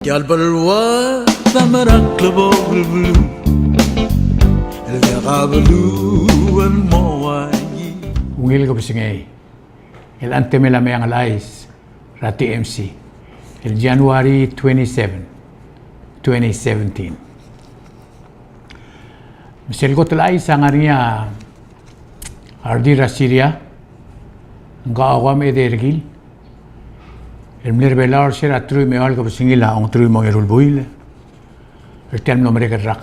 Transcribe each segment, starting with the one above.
قلب الواد ثمرك لبوغلبلو اللي قابلو المواجي Ungil ko pisingay. El anteme la mayang alais rati MC. El January 27, 2017. Misal ko talay sa nga niya Ardira Syria nga awam edergil. El mirbelar sera trui me algo pisingila ang trui mo irulbuil. El term no mereka rak.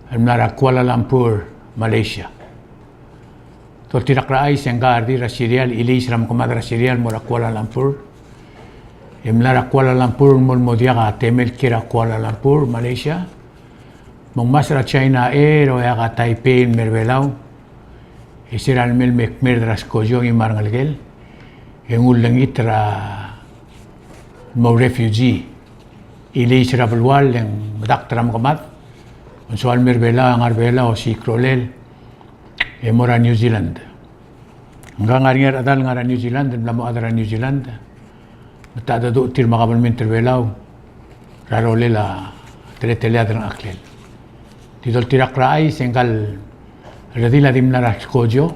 El mlara Kuala Lumpur, Malaysia. To tirak raay sengga Ardira Syria ilis ram kumadra Syria mora Kuala Lumpur. Emlara Kuala Lumpur mul modiaga temel kira Kuala Lumpur, Malaysia. Mong masra China Air o yaga Taipei merbelau. Isira mel mekmerdras kojong imarngalgel. Engul langitra mo refugee ilis rabulwal yang daktaram kamat. Unsual merbela ang arbela o si Crolel mora New Zealand. Hanggang ngaringar adal ngara New Zealand, mlamo adara New Zealand. Matada do tir makabalmin terbelaw. Rarole la tele adran aklel. Tidol tirak raay sengkal radila dimna kojo.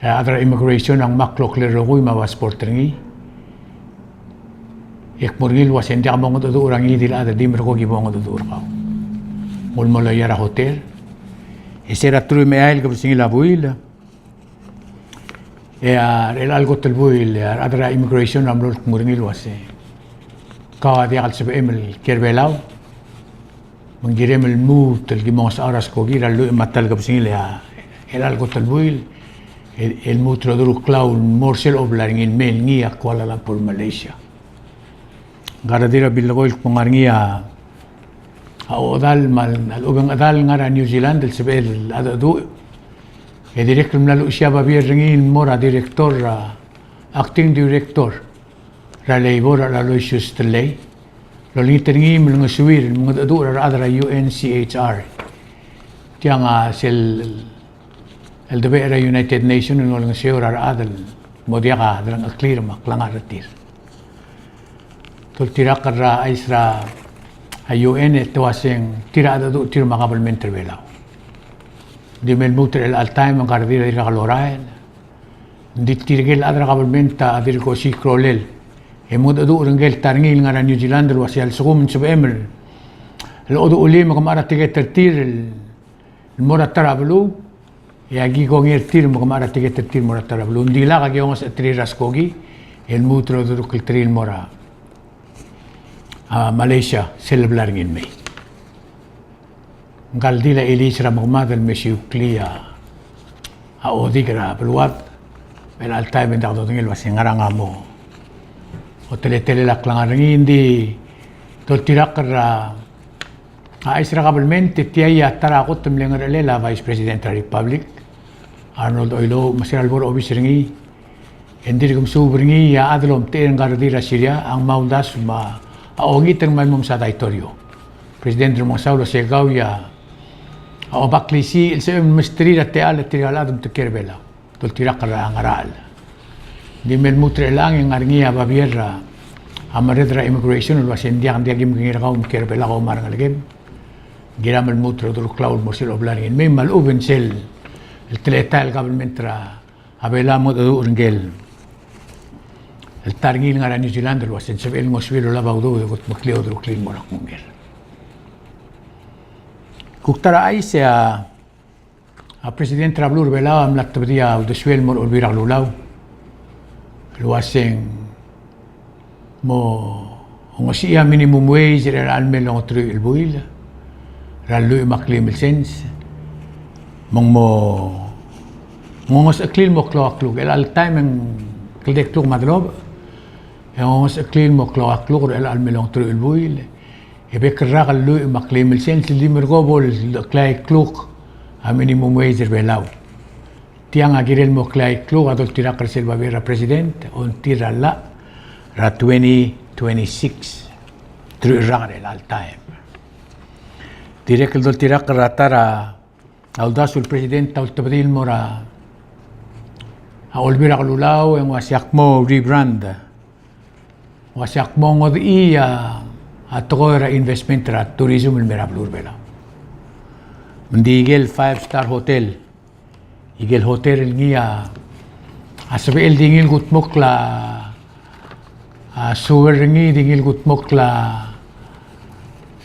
Adara immigration ang maklok lerogoy mawasport ringi. Ekmurgil wasen dia mongo do orang idil ada dimmer ko gibongo do urkaw. Mulmolo yara hotel. Isera trui me ail kabul singi labuil. El algo telbuil adra immigration amlol murngil wase. Kawa dia al sebe emel kerbelau. Mengirem el mut el gimos aras ko gira lu matal kabul singi el algo telbuil. El mutro duru cloud morsel oblaring in mel ngia Kuala Lumpur, Malaysia. Garadira bilagoil pungarngia odal mal alubang adal ngara New Zealand el sebel adadu director mlalu siya babir ringin mora director acting director ra labor ra loisus telay lo litringi mga suwir mga adu ra adra UNCHR tiang sel el debera United Nations ngol ng siya ra adal modiaka drang clear maklangar ratir tol tirak ra aisra UN ito asing tirada do tir makabalmen terbelaw. Di mel muter el altaim ang kardira dira kalorael. Di tirgel adra kabalmen ta adir ko si Crolel. Emod adu rengel tarngil ngara New Zealand wasial sukum sebemel. El odu uli makamara tiget tertir el mora tarablu. Yagi ko ngir tir makamara tiget tertir mora tarablu. Ndila ka gyong sa triras kogi el mutro do kiltril mora. Malaysia celebrar ngin may. Ngal dila ilis ra magmadal mesiuklia odigra peluat el altai bendak do ngil wasi ngaranga mo. O tele lak lang ngin di tol tirak ra isra kabelmente tiaya tarakot temlengar lela Vice President of the Republic Arnold Oilo masiral bor obis ringi endir kum subringi ya adlom ten gardira Syria ang maudas ma aongitan may mong sa territoryo. Presidente mong Saulo Segaw ya baklisi il sa misteri at teal at tigaladong tekerbela. Tol tirak ra ang aral. Di mel mutre lang yung arngiya babierra amaredra immigration ul wasen dia kan dia gim ngira kaum kerbela ko marangalgem. Giramel mutre dol cloud mosil oblarin. May maluben sel el teletal governmentra abela mo do urngel. El targil ngara New Zealand lo asen sebel ngoswilo labaw do got makleo do klin morak mungel. Kuktara ay sa President Trablur bela am latbdia do swel mor urbira lulaw. Lo asen mo ngosia minimum wage re almel ng tru el buil. Ralu maklim el sense. Mong mo ngos aklil mo klok el al time ang kledek klok madlob. Yung mas clean mo kloak klok el almelong tru el buil. Ebe kerra kallu maklim el sen li mergobol klay klok a minimum wage belaw. Tiang agirel mo klay klok adol tira karsel babera president on tira la ra 2026 tru el al time. Direk dol tira karatara audasul president taul tabdil mora olbira kalulaw ang wasyak mo rebrand. Wasak mongod iya at tokoira investment ra tourism il merablur bela. Mendigel 5-star hotel. Igel hotel il ngia asabel dingil gutmok la suwer ngi dingil gutmok la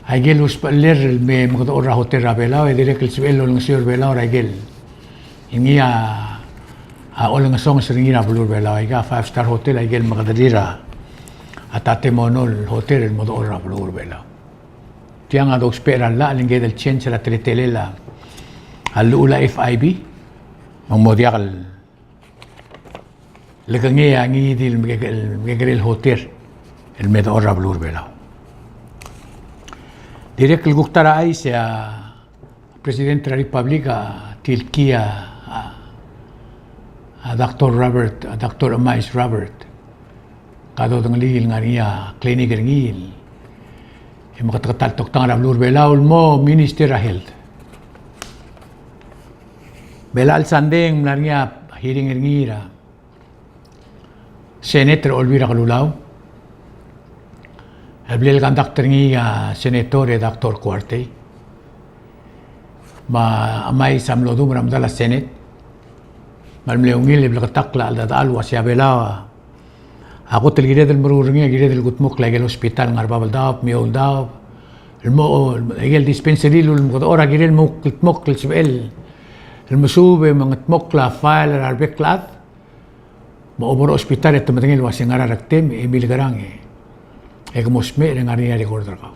Aigel uspaler me mga ora hotel ra bela e direk il suelo ng sur bela ora aigel. Ingia olang song seringi na blur bela aiga 5-star hotel aigel makadalira atate monol hotel el modo ora blur bela. Tiang ado spera la lingge del change la teletelela alula FIB mang modial legangi angi dil megel hotel el medo ora blur bela. Direk il guktara ay siya Presidente della Repubblica Tilkia Dr. Amais Robert kado tang lihil nga niya klinik ngil e makatakataltok tang rablur belaul mo Minister of Health belal sandeng narnya hearing ngira Senator Olvira Kalulaw Ablil kan Dr. ngiya Senatore Dr. Cuarte ma amay samlodo maramdala Senate malmleungil iblakatakla aldadal wasya belawa ako tilgire del marurungi gire del gutmok lagel hospital ngarbabal daw miol daw ilmo egel dispensary lul mo ora gire mo gutmok sibel ilmusube mga tmok la file arbeklat mo obor hospital et matengil wasya ngara raktem emil garange Egmosme ng ariya recorder ka.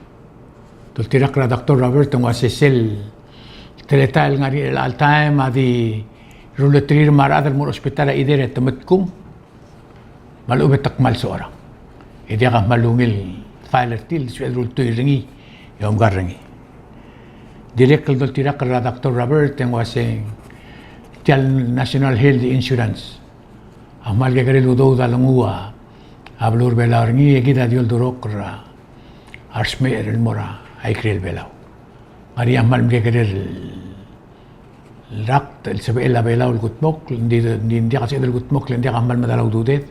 Tultirak ra Dr. Robert ang wasisel teletal ng ariya all time adi ruletrir maradal mo ospital idere tamatkum malubet takmal sora. Idi ka malungil filer til swedrul tuiringi yom garangi. Direk tultirak ra Dr. Robert ang wasing tial National Health Insurance. Ang malgagari ludo dalangua Ablur belaw ngi egida diol durok ra arsme el mora ay krel belaw ari amal mgeger rakt el sebe la belaw gutmok ndi kasi del gutmok ndi amal madalaw dudet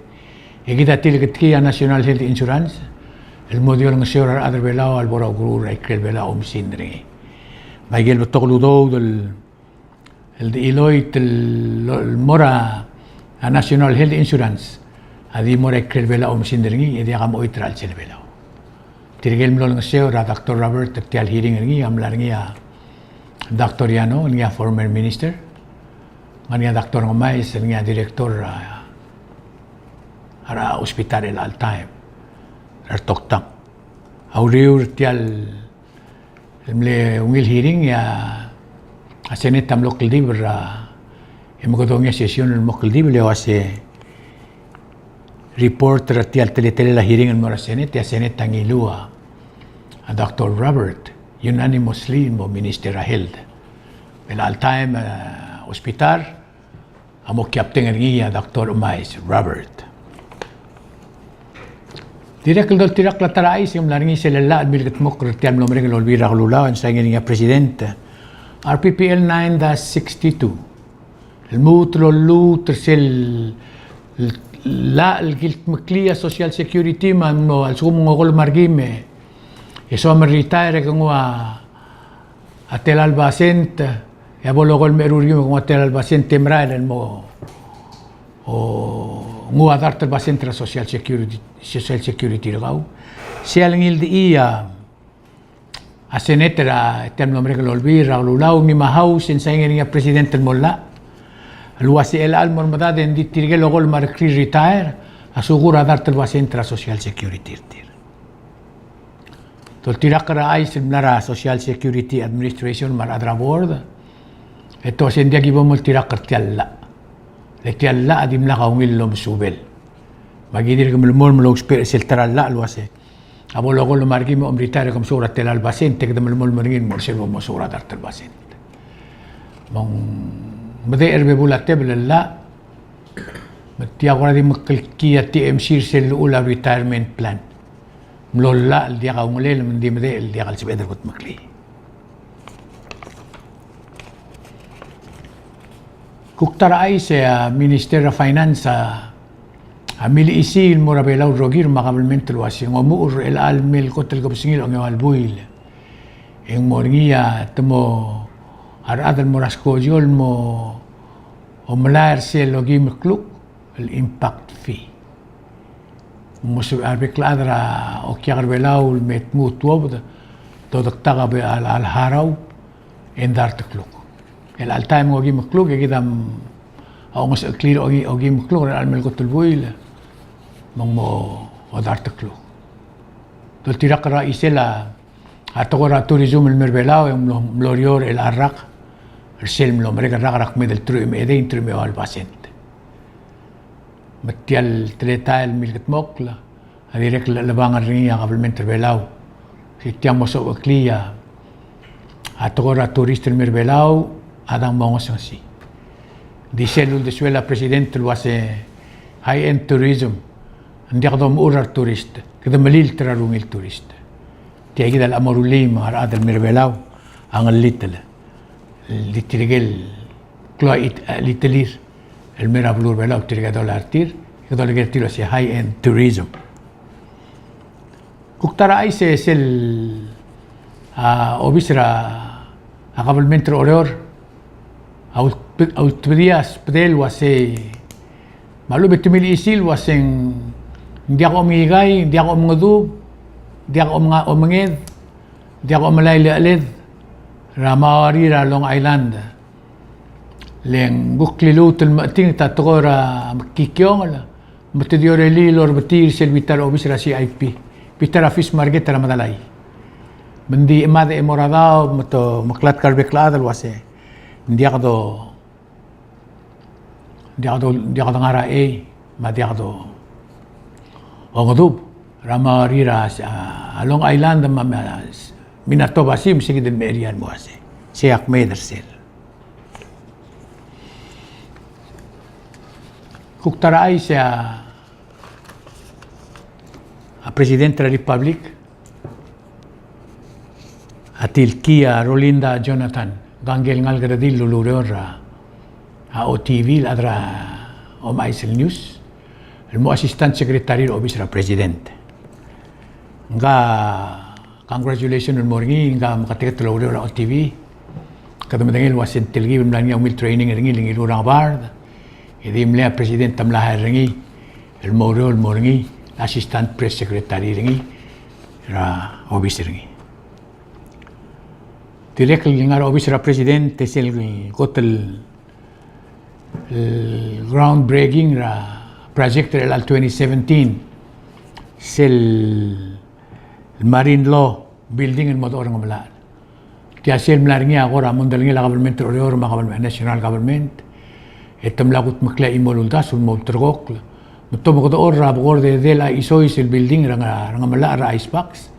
egida til gitkiya National Health Insurance el modelo ng sura adr belaw al bora guru ay krel belaw umsindri magel botogludo del el Deloitte el mora National Health Insurance Adi mo rekrel bela umsindringi edi akam oitral sel bela. Tirigel mlo ng seo ra Dr. Robert tial hearing ngi amlar ngi Dr. Yano ngi former minister. Ngi Dr. Ngomay ngi director ara hospital el all time. Toktak. Auriur tial mle ungil hearing ya asenet tam local dibra emogodong session el local dibra wase report rati al teletele la hearing mo Senate ya Senate tangilua a Dr. Robert unanimously mo Minister of Health el all time hospital amo captain ngiya Dr. Amais Robert direk dol tirak la tarai sim laringi selala bilgat mo kritiam lo mereng Olvira Kalulaw sa ngiya presidente RPPL 9-62 el mutlo lu tersel la el mclia social security man no al sumo ngol margime eso me retire con atel albacent ya bolo gol merurgime con atel albacent temral mo o ngua darte albacent social security raw si alngil di a senetra tem nombre que lo olvira Kalulaw mi mahaus en sainga presidente molla Luasi el almor madad en ditirge logol marcri retire asugura darte el centra social security tir. Tol tirakra ay simlara social security administration mar adra board. Eto sendia gibo mul tirakar tialla. Le tialla adim la kaungil lom subel. Magidir kem mol mol sper sel taralla luasi. Abo logol margi mo retire kom sura tel albacente ke mol margin mol sel mo sura darte el bacente. بدأ إربي بولا تبل لا بتيا قرادي مكلكية TMC سل الأولى ريتايرمنت بلان ملول لا الديا قاومليل من دي بدأ الديا قال سبعة درجة مكلي كوكتر أيس يا مينستير فاينانس Amili isil mora belau rogir makabalmental wasi ngomur el almel kotel kapsingil ang albuil. Eng morngia temo aradal morasko jol mo o melair sel logi mekluk el impact fee. Musu arbekladra o kiagar belau met mutuobda todak taga be al harau endar tekluk. El altaim ngogi mekluk gidam au ngas clear ogi mekluk el almel kotel buil. Mo odar tekluk. Tol tirak ra isela atogora turismo el merbelau yung mlorior el arrak el sel mlo mereka rak med el tru ede intrume al paciente. Metial treta el milket mokla adirek labangan ringi kabelmente belau. Si tiang moso klia atogora turista el merbelau adang mongos si. Diselul de suela presidente lo hace high end tourism. Hindi ako daw muurar turista. Kada malil terarungil turista. Tiya kita al-amarulim, harad al-mirbelaw, ang al-lital. Litirigil, kloa litalir. El-mirablur belaw, tiriga daw l'artir. Kada lagir tiro si high-end tourism. Kuktara ay se sel obisra akabalmentro oreor. Autpedias pedel wase malu betumil isil waseng hindi ako umigay, hindi ako umungadub, hindi ako umangid, hindi ako umalayli-alid. Ramawari ra Long Island. Leng buklilutul maating tatokora makikyong ala. Matidiyore lilor batir selvitar obis ra CIP. Pitar afis marget ra madalay. Bandi imada emoradao mato maklat karbekladal wase. Hindi ako do ngara madi ako do Ongodub, Ramarira Long Island minato basim sige den merian mo ase. Siak medersel. Kuktara ay siya Presidente de la Republic atil Kia Rolinda Jonathan gangel ngal gradil luluror a OTV ladra o Maisel News. El mo assistant secretary of Office of President. Nga congratulations on morning nga makatikat lawlo ra TV. Kadamdangil wasin tilgi bimlan nga umil training ringi urang bard. Idi mle president tamlah ringi el morol morngi assistant press secretary ringi ra office ringi. Direct nga office ra president sel kotel groundbreaking ra project al 2017 sel marine law building in motor ng malaan. Kaya sel mlaringi ako ramon dalingi la government or national government. Etam lagut makla imoluldas un motorgok. Muto mo ko ora borde de la isoy sel building ranga mala ra icebox.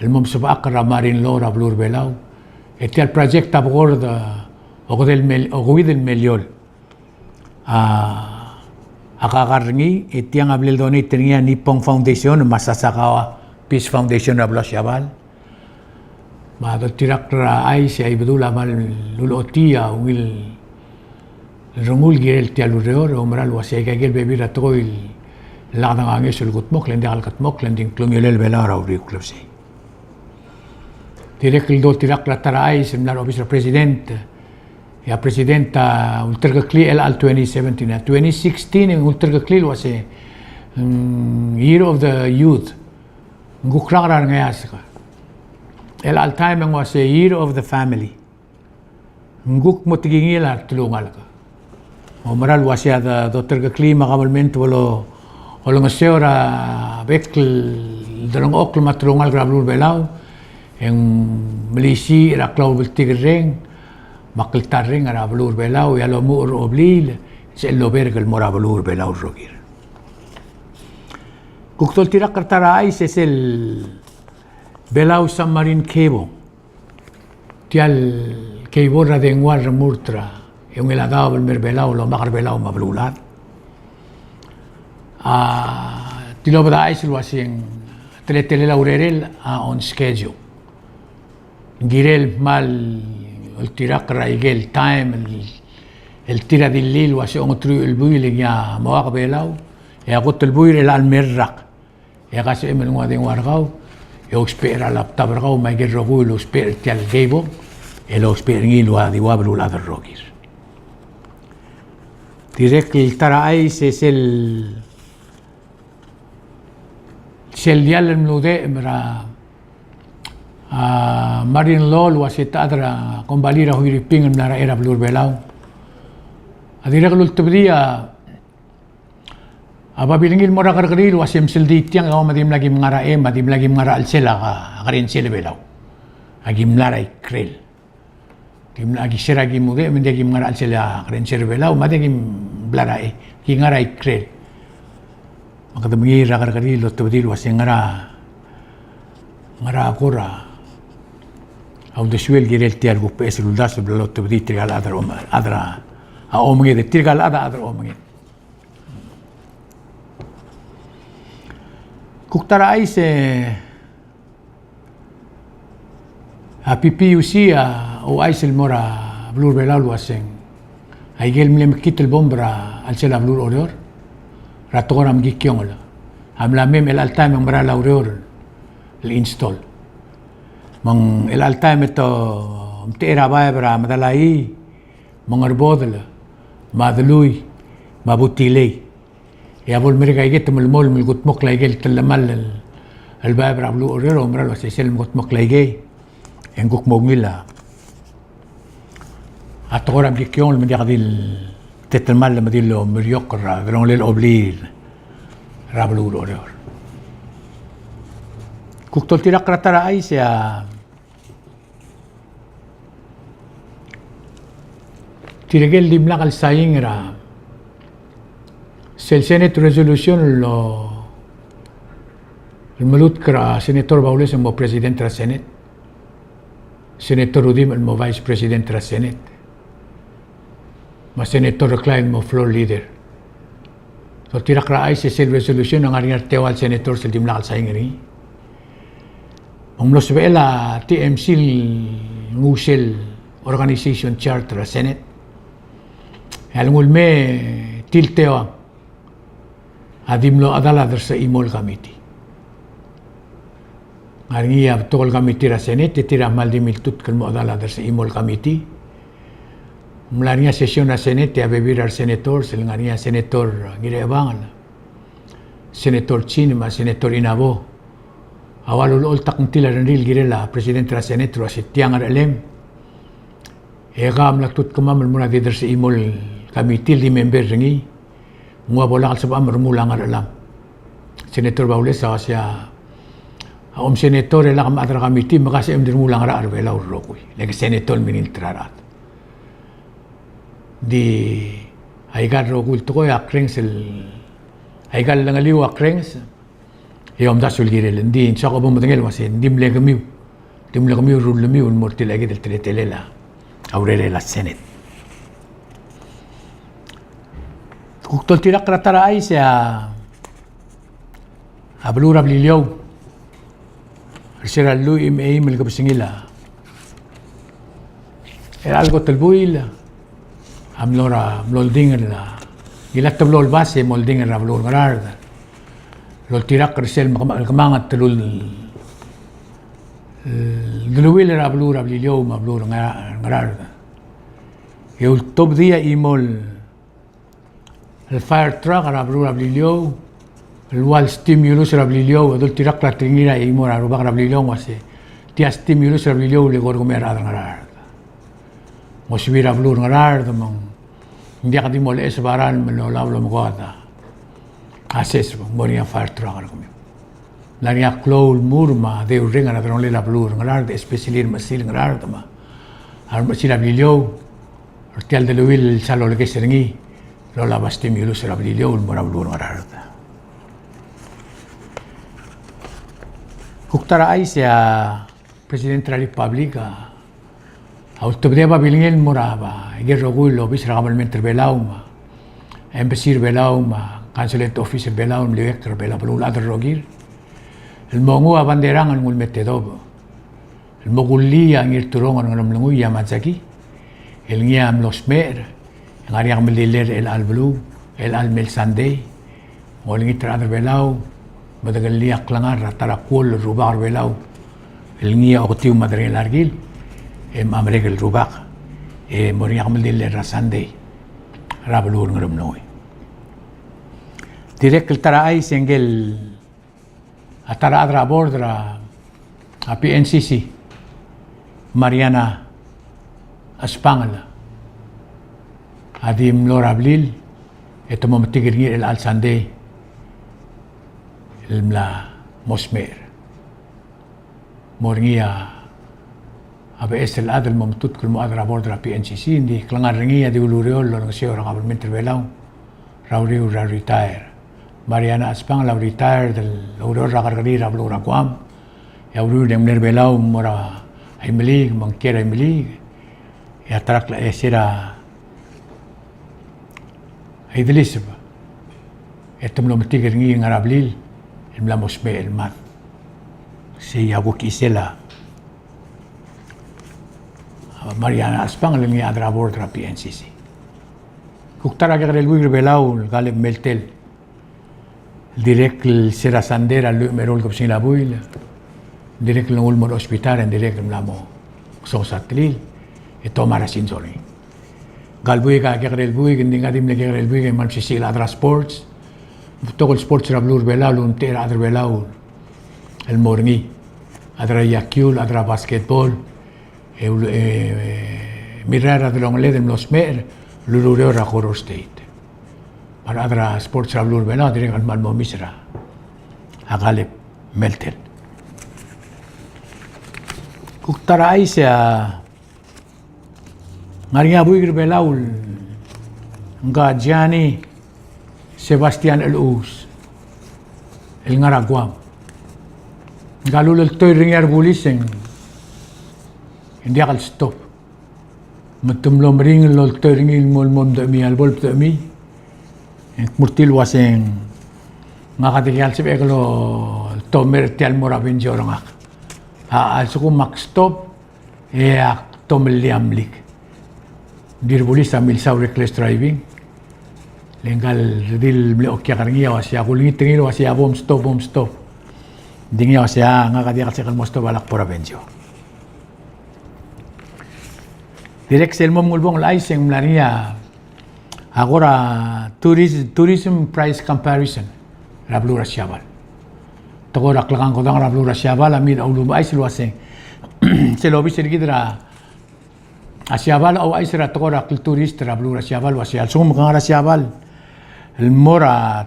El mom sa akra marine law ra blur belaw. Etal project abord o del meliol. Akakarngi itiang ablil doni tingia Nippon Foundation masasakawa Peace Foundation abla syabal madal tirak ra ay si ay bedula mal lulotia wil rungul girel tialu reor umral wasi kagel bebi ratoil lagdang angis ulgutmok lendi alkatmok lendi klumilel belara uri klubsi direk do tirak ra tarai semnar officer president ya presidenta ultergakli al 2017 2016 ang ultergakli was year of the youth ngukrakrar ngayas ka al time ang was year of the family nguk motigingil at tulungal ka maral was ya the ultergakli makabalment walo ngasera bekl dalong okl matrungal grablur belaw ang malisi raklaw beltigring makiltar ring ara blur belaw yalo mur oblil se lo bergel mora blur belaw rogir kuktol tirak kartara ay sel belaw submarine cable tial cable ra de ngwar murtra yung iladaw el mer belaw lo makar belaw mablulat tilo bada ay sil wasing tele laurel on schedule girel mal el tirak raigel time el tira dillil wasi ongtru el builing ya mawak belaw ako tulbuy el almerrak. Kasi emel ngading wargaw. Spera la tabragaw may gerrogu lo spera tial gebo. Lo spera ngilo di wablu la rogir. Direk el taraay es el dial el mlude mera Marin Lol wasita adra kombalira huiriping nara era blur belau. Adira kalul tebdia bilingil mora karkaril wasim sildi tiang aw madim lagi mengara alsela karin sele belau. Agim larai krel. Tim lagi seragi mude mendagi mengara alsela karin sele belau madagi blarai ki ngarai krel. Maka mengira karkaril lo tebdil wasim ngara akora. Au desuel girel tiar gu pes luldas blo tebdi trigal adra a omge de trigal adra omge. Kuktara ai se a PPUC o ai sel mora blur belal wasen. Ai gel mlem kit el bombra al sel blur oror. Ratora am gikyongola. Am la mem el alta mem bra la oror el install. Mang el alta meto mtera baebra madalai mangerbodla madlui mabutilei. Ya bol mereka iget mul gut mok laigel talamal el baebra blu orero umralo sesel gut mok laigei enguk mogila. Atoram gikyon medadil tetmal medillo meriokra gronlel oblir rablu orero. Kuktol tirak ratara ay siya tiragel dimlak al saying ra sel Senate resolution lo malut kra Senator Baules mo President ra Senate Senator Udim mo Vice President ra Senate ma Senator Klein mo floor leader so tirak ra ay sel resolution ang aringar tewal Senator sel dimlak al saying ri Ang nosbela TMC ngusel organization charter Senate. Alngulme tilteo adimlo adala sa imol committee. Ngaringiya tol committee ra Senate tira maldimiltut kalmo adala sa imol committee. Mulanya sesyon na Senate abebir ar senator silngariya senator girebangan. Senator Chin ma senator Inabo. Awal ul takong tila ril girela presidente ra senetro si tiang alem egam laktut kamam muna dider sa imol committee di member ringi ngwa bola kal sabam mula alam senator Baules sa siya senator la kam atra committee makasi emdir mula ra arbela urrokoy lagi senator miniltrarat di aigar rokul to ko akrensel aigar langaliw akrens Yom dasul girel hindi sa ko bumutangel wasin dimle kamiu rulmiu morti lagi del telelela aurele la Senate kuktol tirak ratara ay siya ablura blilyaw arsira lu email kapsingila algo talbuil amlora mlolding la gilat tablol base molding la blur garard Lol tirak resel makamangat telul duluwil ra blura blilyo ma blura ngarar. Yung top dia imol el fire truck ra blura blilyo el wall stimulus ra blilyo adol tirak la tingira imol ra rubak ra blilyo wase tia stimulus ra blilyo le gorgomer ra ngarar. Mosibira blur ngarar tamang hindi ka di mole esbaran melolablo magwata. Ases moria fire truck kami. Lania cloud murma de ringa na tron la blur ngarar de especially masil ngarar tama. Ar masila bilyo artial de luil salo le keseringi lola bastimulus ra bilyo mora blur ngarar. Kuktara ay siya presidente la Republika autobdeba bilingel moraba gerrogulo bisra kamalmente belauma embassy belauma Consulate Officer Belaun Director Bela Balul Adar Rogir el mongu abanderang ang ulmetedobo el moguli ang irturong ang namlangu Yamazaki el ngiyam losmer ang ariang meliler el alblu el almel Sunday Moling itra adar belaw, madagal liyak langar, tarakul, rubak belaw. Ilngia o tiu madre largil, mamregal rubak. Moring akamal dili rasande, rabalur ngarum noy. Direk tara ay single atara adra bordra a PNCC, Mariana Aspangala. Adim Lora Blil, ito mo matigir ngir al Sunday, ilmla Mosmer. Moringia, abe esel adal mo matut kul mo adra bordra PNCC, hindi klangar ringia di uluriol, lorong siyo rang abulmental belaw, rauriu ra retire. Mariana Aspangala retire, del uluriol ra karkari ra blura kuam, ya uluriol dem nerbelaw, mora ay milig, mangkira ay milig, ya tarak la esira, ay dilis ba? Ito mo matigir ngi ng arablil, ilmla mosme ilmat. Si Yabuk Isela, Mariana Aspang, ngi adra bordra PNCC. Kuktara ka relwig rebelaw, galib meltel. Direk sira sandera, merol ko sila buil. Direk ng ulmod ospital, direk ilmla mo sosatlil. Ito marasin sorry. Galbuy ka relbuy, hindi nga dim lagi relbuy, kay man sisila adra sports. Tokol sports rablur belaw, luntera adra belaw. El morngi, adra yakyul, adra basketball. Mirar adra long led, los mer, lulureo ra Horror State. Para adra sports rablur belaw, direk al malmo misra. Agalip, meltel. Kuktara ay siya, ngaringa buhay belaul nga Gianni Sebastian Elus el ngaragwam galulul toy ringar buliseng hindi akal stop matumlom ring lol toy ringil mol dami albol dami murtil waseng nga katikyal si eklo tomer tial morabin jorangak also kung mak stop tomel liamlik dirbulis amil sa reckless driving lenggal dil blokya karngiya wasya kulingit tingilo wasya bomb stop dingya wasya nga kadiya kasi kalmosto balak pora benjo direk selmo mulbong laiseng mlania agora tourism price comparison rablura syabal tokora klakan ko dang rablura syabal amin aulum ay silwaseng selobi sergidra Asyabal o ay sira tokora kulturista rablura syabal wasyal sum kang syabal el mora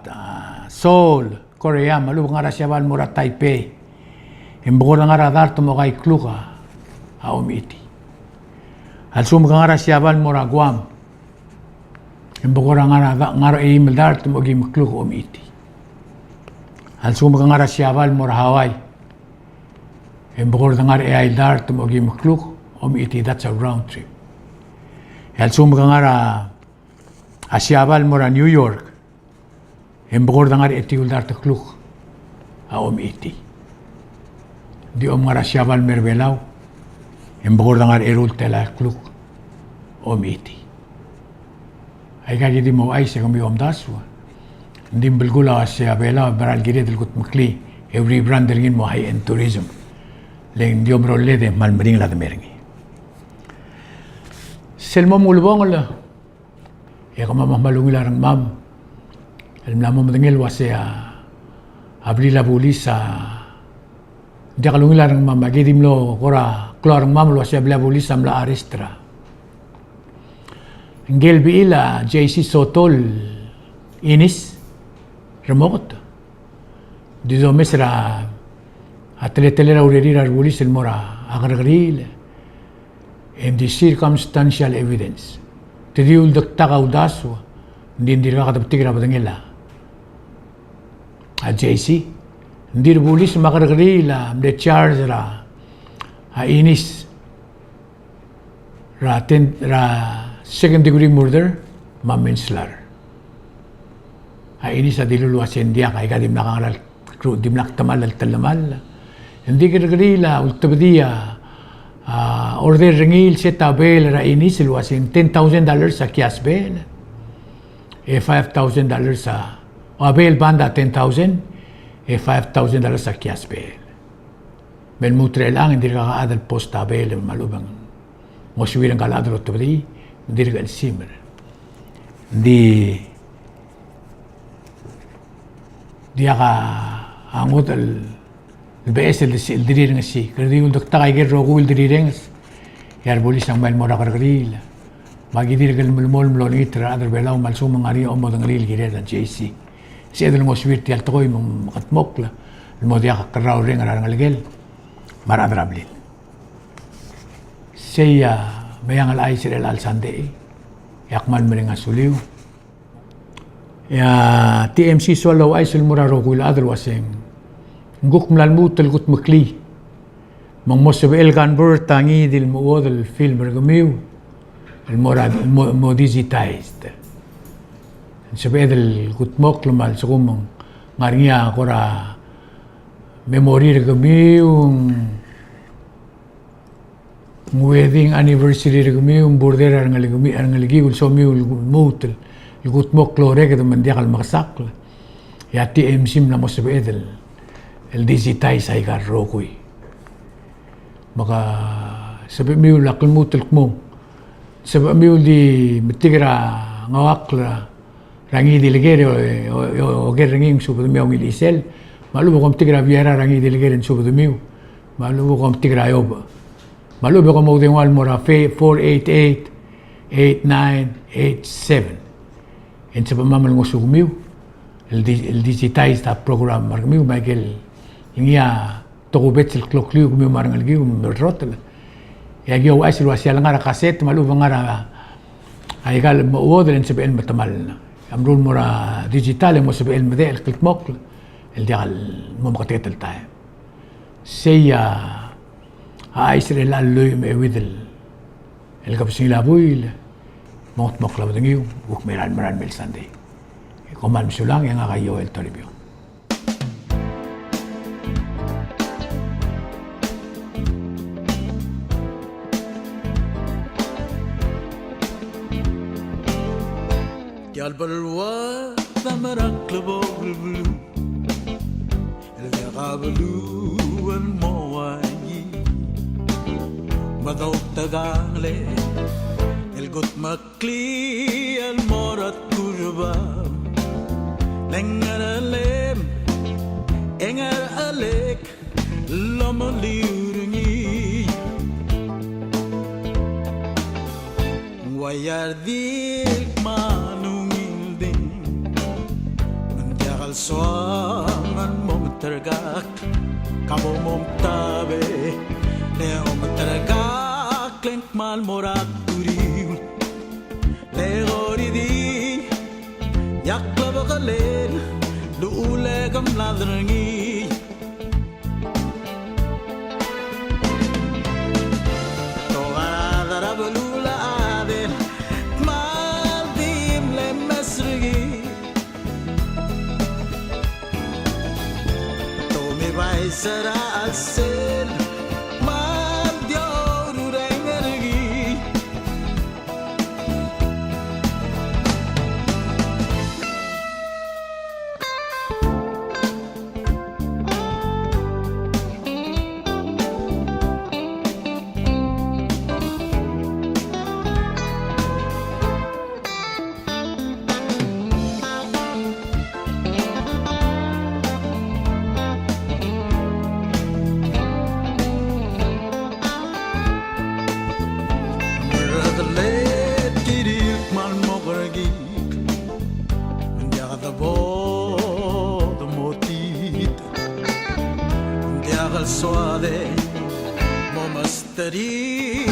Seoul Korea malu kang syabal mora Taipei imbogor nga radar tumo kay kluka aumiti al sum kang syabal mora Guam imbogor nga email dar tumo gi kluka umiti al sum kang syabal mora Hawaii imbogor nga ai dar tumo gi kluka umiti. That's a round trip. El sumagangara asyabal mora New York. Embogor dangar etiul dar tekluk a iti. Di ngara asyabal merbelaw. Embogor dangar erul tela kluk iti. Ay kagi di mo ay sa kami daswa. Hindi belgula asyabela baral gire del kut makli. Every brand ringin mo high-end tourism. Leng di omro lede malmering la demeringi. Selmo mulbong la, kama malungi larang mam, alam mo madangil wasya abli la bulisa, di kalungi larang mam, magidim lo kora klarang mam wasya abli la bulisa amla aristra. Ngel biila JC Sotol inis remote. Di do mesra atletele la urerira bulis el mora agargaril. And the circumstantial evidence. Tediul dakta udaswa, hindi ka kataptig na patangila. A JC, hindi bulis makargarila, the charge ra, inis, ra second degree murder, manslaughter. Inis sa diluluwasin diya, kaya ka dim nakangaral, dim naktamal al talamal. Hindi kargarila, ultabadiya, order ringil si tabel ra inis ilwasin $10,000 sa kias bel $5,000 sa Abel banda 10,000 $5,000 sa kias bel. Men mutre lang hindi ka kaadal post abel malubang. Mo suwilang kaladro to di hindi ka simmer. Di ka angot al BS el diri nga si. Kasi yung dokta kay gero ko el diri nga. Yar bolis ang mail mora kargril. Magidir gal mulmol mlon itra adar belaw malsum ngari o modang ril gire da JC. Si edel mo swirti al toy mo katmokla. Mo dia ka raw ring ara ngalgel. Maradrablin. Siya mayang al ay sirel al sande. Yakman mering asuliw. Ya TMC swallow ay sul mura ro kul adar waseng. Nguk mlalmutel gut makli. Mang mosebe el convert tangi dil mo del film regamiw. El mora mo digitized. Sabi del gut mok lumal sa kumang ngaringa kora memory regamiw wedding anniversary regamiw border ngaligi so miw mutel gut mok lore ke mandia kal maksak. Ya TMC na mosebe del el digitize ay garrokoy. Maka sabi miw lakal mutel mo. Sabi miw di matigra ngawakla rangi diligere o geranging subad miw ngilisel. Malubo kom tigra viera rangi diligere subad miw. Malubo kom tigra yob. Malubo kom udeng wal mora 488-8987. En sabi mamal ngusug miw. El digitize ta program mar miw Michael Ingia toko betel klokliu kumi marang algiu merrotel. Ya gyo asil wasial ngara kaset malu ngara aigal mo wodren sebe el matamal. Amrul mora digital mo sebe el medel klik mok el dial mo makatetel tayo. Siya aisre la loy me widel el kapsin la buil mot mokla bengiu uk meran mel sande. Koman sulang yang akayo el toribyo. قلب الواد ثمرك لبوغلو اللي قابلو المواجي مضوط تقالي القط مكلي المورد كربا لنجر الليم انجر عليك لما ليرني ويرديك Soangan mo mataragak, kamo mong tabi. Leo mataragak, leng mal morak turiw. Leo ridi, yakla bakalin, luule kam ladrangi. Togarada balula adin, mal dim le mesrigi. Será al ser mal dior energi suave, mo masteri